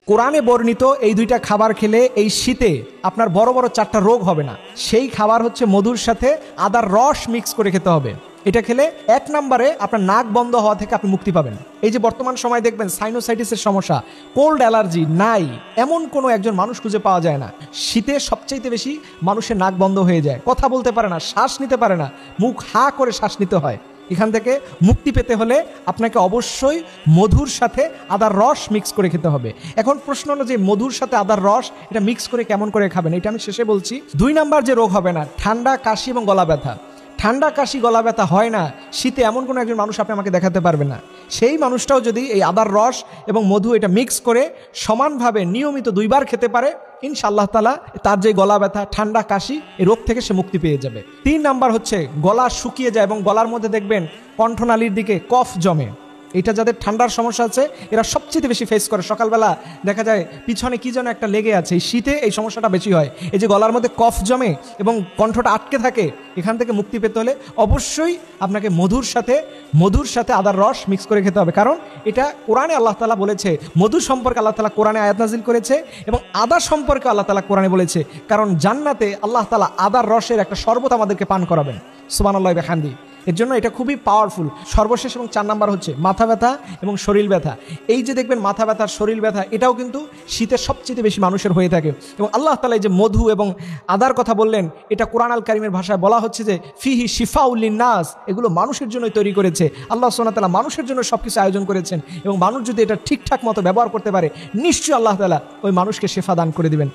কোরআনে বর্ণিত এই দুইটা খাবার খেলে এই শীতে আপনার বড় বড় 4টা রোগ হবে না। সেই খাবার হচ্ছে মধুর সাথে আদার রস মিক্স করে খেতে হবে। এটা খেলে 1 নম্বরে আপনার নাক বন্ধ হওয়া থেকে আপনি মুক্তি পাবেন। এই যে বর্তমান সময় দেখবেন সাইনোসাইটিসের সমস্যা, কোল্ড অ্যালার্জি নাই এমন কোনো একজন মানুষ খুঁজে পাওয়া যায় না। শীতে সবচাইতে বেশি মানুষের নাক বন্ধ হয়ে যায়, কথা বলতে পারে না, শ্বাস নিতে পারে না, মুখ হা করে শ্বাস নিতে হয়। এখান থেকে মুক্তি পেতে হলে আপনাকে অবশ্যই মধুর সাথে আদার রস মিক্স করে খেতে হবে। এখন প্রশ্ন হলো যে মধুর সাথে আদার রস এটা মিক্স করে কেমন করে খাবেন, এটা আমি শেষে বলছি। 2 নাম্বার যে রোগ হবে না, ঠান্ডা, কাশি এবং গলা ব্যথা। ঠান্ডা, কাশি, গলা ব্যথা হয় না শীতে এমন কোনো একজন মানুষ আপনি আমাকে দেখাতে পারবেন না। সেই মানুষটাও যদি এই আদার রস এবং মধু এটা মিক্স করে সমানভাবে নিয়মিত 2 বার খেতে পারে, ইনশাআল্লাহ তাআলা তার যে গলা ব্যথা, ঠান্ডা, কাশি এই রোগ থেকে সে মুক্তি পেয়ে যাবে। 3 নাম্বার হচ্ছে গলা শুকিয়ে যায় এবং গলার মধ্যে দেখবেন কণ্ঠনালীর দিকে কফ জমে। এটা যাদের ঠান্ডার সমস্যা আছে এরা সবচেয়ে বেশি ফেস করে। সকালবেলা দেখা যায় পিছনে কি যেন একটা লেগে আছে, এই শীতে এই সমস্যাটা বেশি হয়। এই যে গলার মধ্যে কফ জমে এবং কণ্ঠটা আটকে থাকে, এখান থেকে মুক্তি পেতে হলে অবশ্যই আপনাকে মধুর সাথে আদার রস মিক্স করে খেতে হবে। কারণ এটা কোরআনে আল্লাহ তাআলা বলেছে, মধু সম্পর্কে আল্লাহ তাআলা কোরআনে আয়াত নাজিল করেছে এবং আদা সম্পর্কে আল্লাহ তাআলা কোরআনে বলেছে। কারণ জান্নাতে আল্লাহ তাআলা আদার রসের একটা শরবত আমাদেরকে পান করাবেন। সুবহানাল্লাহি ওয়া বিহামদিহি। এর জন্য এটা খুবই পাওয়ারফুল। সর্বশেষ এবং 4 নাম্বার হচ্ছে মাথা ব্যথা এবং শরীর ব্যথা। এই যে দেখবেন মাথা ব্যথা, শরীর ব্যথা, এটাও কিন্তু শীতের সবচেয়ে বেশি মানুষের হয়ে থাকে। এবং আল্লাহ তাআলা এই যে মধু এবং আদার কথা বললেন, এটা কোরআন আল কারীমের ভাষায় বলা হচ্ছে যে ফিহি শিফাউল লিন্নাস, এগুলো মানুষের জন্যই তৈরি করেছে। আল্লাহ সুবহানাহু ওয়া তাআলা মানুষের জন্য সবকিছু আয়োজন করেছেন এবং মানুষ যদি এটা ঠিকঠাক মতো ব্যবহার করতে পারে, নিশ্চয়ই আল্লাহ তাআলা ওই মানুষকে শিফা দান করে দিবেন।